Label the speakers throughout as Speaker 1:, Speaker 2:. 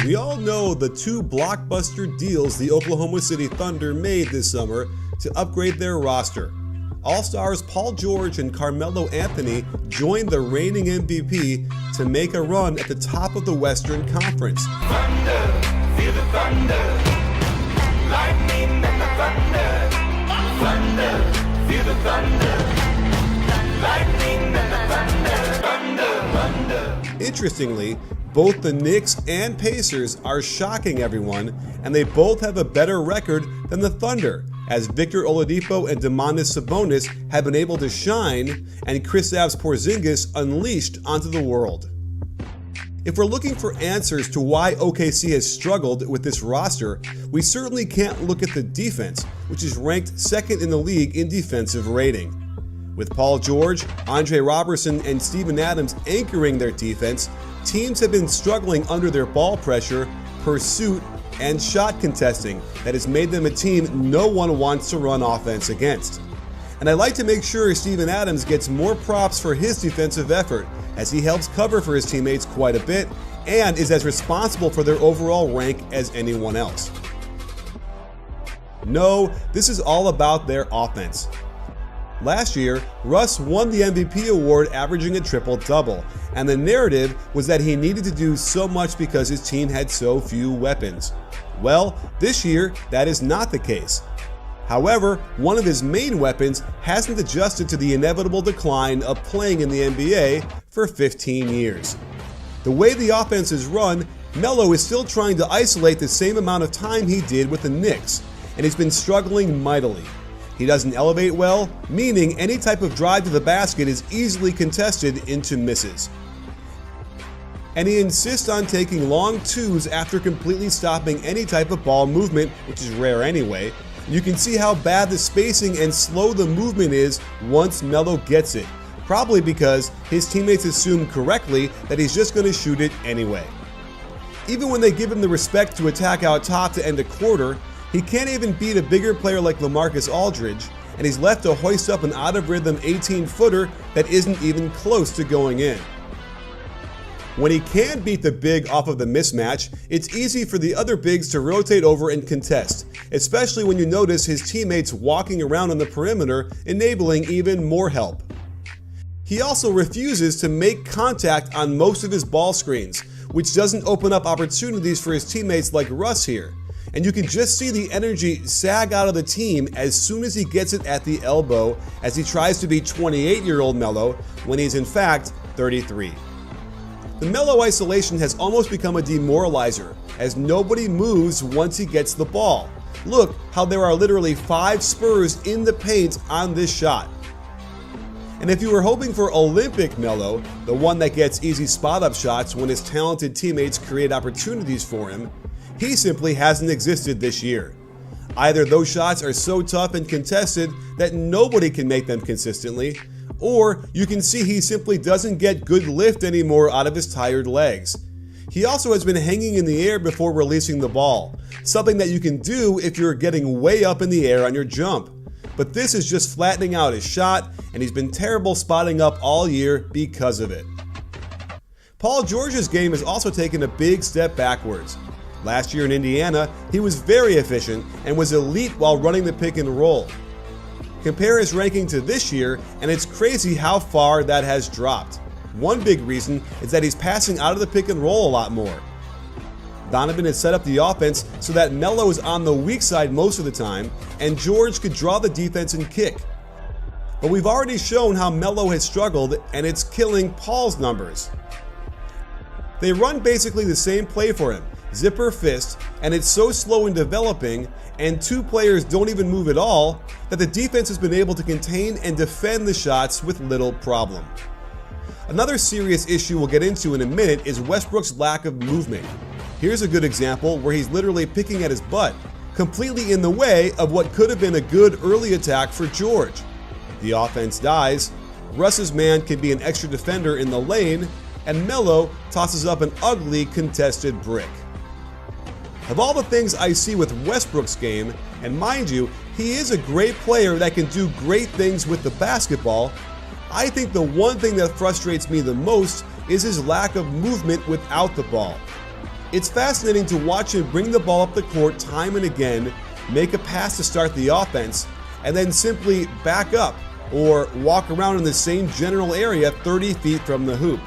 Speaker 1: We all know the two blockbuster deals the Oklahoma City Thunder made this summer to upgrade their roster. All-stars Paul George and Carmelo Anthony joined the reigning MVP to make a run at the top of the Western Conference.
Speaker 2: Thunder, feel the thunder, lightning and the thunder, thunder, feel the thunder, lightning and the thunder, thunder.
Speaker 1: Interestingly, both the Knicks and Pacers are shocking everyone, and they both have a better record than the Thunder, as Victor Oladipo and Domantas Sabonis have been able to shine and Kristaps Porzingis unleashed onto the world. If we're looking for answers to why OKC has struggled with this roster, we certainly can't look at the defense, which is ranked second in the league in defensive rating. With Paul George, Andre Robertson, and Steven Adams anchoring their defense, teams have been struggling under their ball pressure, pursuit, and shot contesting that has made them a team no one wants to run offense against. And I'd like to make sure Steven Adams gets more props for his defensive effort, as he helps cover for his teammates quite a bit and is as responsible for their overall rank as anyone else. No, this is all about their offense. Last year, Russ won the MVP award averaging a triple-double, and the narrative was that he needed to do so much because his team had so few weapons. Well, this year, that is not the case. However, one of his main weapons hasn't adjusted to the inevitable decline of playing in the NBA for 15 years. The way the offense is run, Melo is still trying to isolate the same amount of time he did with the Knicks, and he's been struggling mightily. He doesn't elevate well, meaning any type of drive to the basket is easily contested into misses. And he insists on taking long twos after completely stopping any type of ball movement, which is rare anyway. You can see how bad the spacing and slow the movement is once Melo gets it, probably because his teammates assume correctly that he's just going to shoot it anyway. Even when they give him the respect to attack out top to end a quarter, he can't even beat a bigger player like LaMarcus Aldridge, and he's left to hoist up an out-of-rhythm 18-footer that isn't even close to going in. When he can beat the big off of the mismatch, it's easy for the other bigs to rotate over and contest, especially when you notice his teammates walking around on the perimeter, enabling even more help. He also refuses to make contact on most of his ball screens, which doesn't open up opportunities for his teammates like Russ here. And you can just see the energy sag out of the team as soon as he gets it at the elbow, as he tries to be 28-year-old Melo when he's in fact 33. The Melo isolation has almost become a demoralizer, as nobody moves once he gets the ball. Look how there are literally 5 Spurs in the paint on this shot. And if you were hoping for Olympic Melo, the one that gets easy spot-up shots when his talented teammates create opportunities for him, he simply hasn't existed this year. Either those shots are so tough and contested that nobody can make them consistently, or you can see he simply doesn't get good lift anymore out of his tired legs. He also has been hanging in the air before releasing the ball, something that you can do if you're getting way up in the air on your jump. But this is just flattening out his shot, and he's been terrible spotting up all year because of it. Paul George's game has also taken a big step backwards. Last year in Indiana, he was very efficient and was elite while running the pick and roll. Compare his ranking to this year, and it's crazy how far that has dropped. One big reason is that he's passing out of the pick and roll a lot more. Donovan has set up the offense so that Melo is on the weak side most of the time, and George could draw the defense and kick. But we've already shown how Melo has struggled, and it's killing Paul's numbers. They run basically the same play for him, zipper fist, and it's so slow in developing, and 2 players don't even move at all, that the defense has been able to contain and defend the shots with little problem. Another serious issue we'll get into in a minute is Westbrook's lack of movement. Here's a good example where he's literally picking at his butt, completely in the way of what could have been a good early attack for George. The offense dies, Russ's man can be an extra defender in the lane, and Melo tosses up an ugly contested brick. Of all the things I see with Westbrook's game, and mind you, he is a great player that can do great things with the basketball, I think the one thing that frustrates me the most is his lack of movement without the ball. It's fascinating to watch him bring the ball up the court time and again, make a pass to start the offense, and then simply back up or walk around in the same general area 30 feet from the hoop.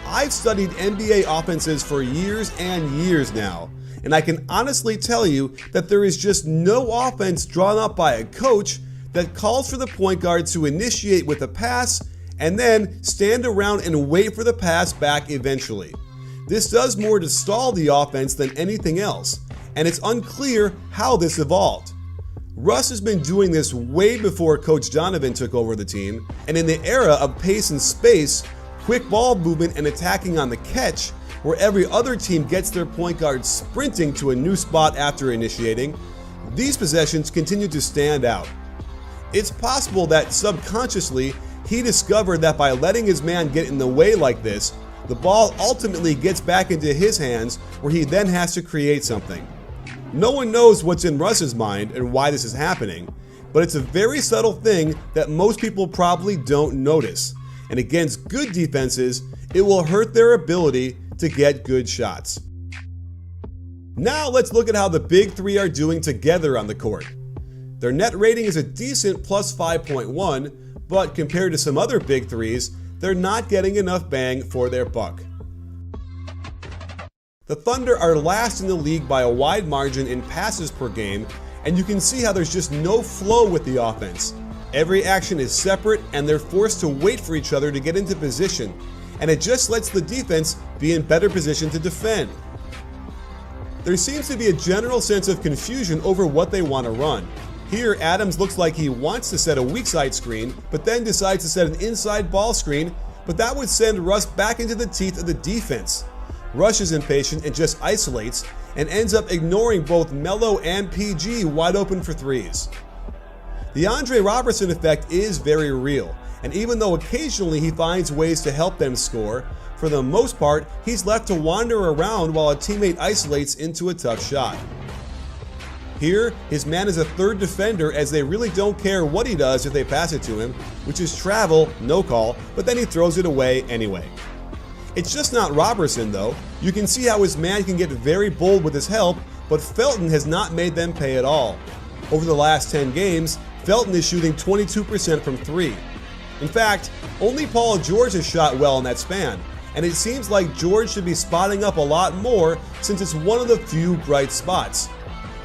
Speaker 1: I've studied NBA offenses for years and years now, and I can honestly tell you that there is just no offense drawn up by a coach that calls for the point guard to initiate with a pass and then stand around and wait for the pass back eventually. This does more to stall the offense than anything else, and it's unclear how this evolved. Russ has been doing this way before Coach Donovan took over the team, and in the era of pace and space, quick ball movement and attacking on the catch, where every other team gets their point guard sprinting to a new spot after initiating, these possessions continue to stand out. It's possible that subconsciously he discovered that by letting his man get in the way like this, the ball ultimately gets back into his hands where he then has to create something. No one knows what's in Russ's mind and why this is happening, but it's a very subtle thing that most people probably don't notice. And against good defenses, it will hurt their ability to get good shots. Now let's look at how the big three are doing together on the court. Their net rating is a decent plus 5.1, but compared to some other big threes, they're not getting enough bang for their buck. The Thunder are last in the league by a wide margin in passes per game, and you can see how there's just no flow with the offense. Every action is separate, and they're forced to wait for each other to get into position, and it just lets the defense be in better position to defend. There seems to be a general sense of confusion over what they want to run. Here, Adams looks like he wants to set a weak side screen, but then decides to set an inside ball screen, but that would send Russ back into the teeth of the defense. Russ is impatient and just isolates, and ends up ignoring both Melo and PG wide open for threes. The Andre Robertson effect is very real, and even though occasionally he finds ways to help them score, for the most part, he's left to wander around while a teammate isolates into a tough shot. Here, his man is a third defender as they really don't care what he does if they pass it to him, which is travel, no call, but then he throws it away anyway. It's just not Robertson though. You can see how his man can get very bold with his help, but Felton has not made them pay at all. Over the last 10 games, Felton is shooting 22% from 3. In fact, only Paul George has shot well in that span, and it seems like George should be spotting up a lot more since it's one of the few bright spots.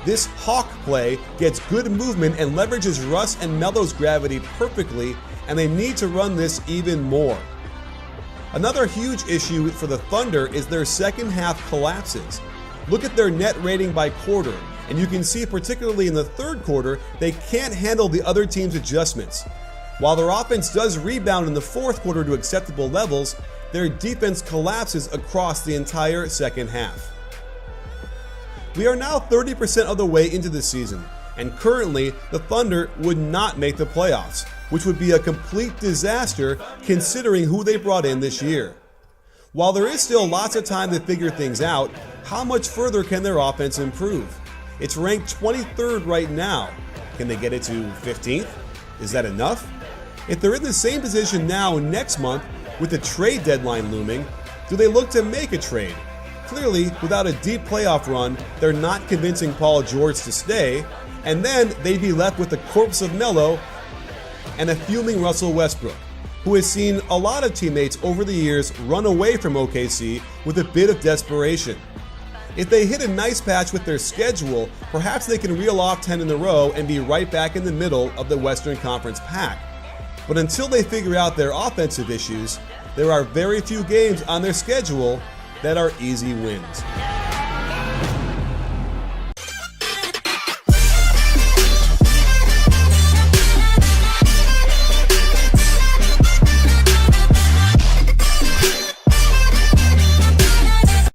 Speaker 1: This hawk play gets good movement and leverages Russ and Melo's gravity perfectly, and they need to run this even more. Another huge issue for the Thunder is their second half collapses. Look at their net rating by quarter, and you can see particularly in the third quarter, they can't handle the other team's adjustments. While their offense does rebound in the fourth quarter to acceptable levels, their defense collapses across the entire second half. We are now 30% of the way into the season, and currently the Thunder would not make the playoffs, which would be a complete disaster considering who they brought in this year. While there is still lots of time to figure things out, how much further can their offense improve? It's ranked 23rd right now. Can they get it to 15th? Is that enough? If they're in the same position now next month with the trade deadline looming, do they look to make a trade? Clearly, without a deep playoff run, they're not convincing Paul George to stay, and then they'd be left with the corpse of Melo and a fuming Russell Westbrook, who has seen a lot of teammates over the years run away from OKC with a bit of desperation. If they hit a nice patch with their schedule, perhaps they can reel off 10 in a row and be right back in the middle of the Western Conference pack. But until they figure out their offensive issues, there are very few games on their schedule that are easy wins.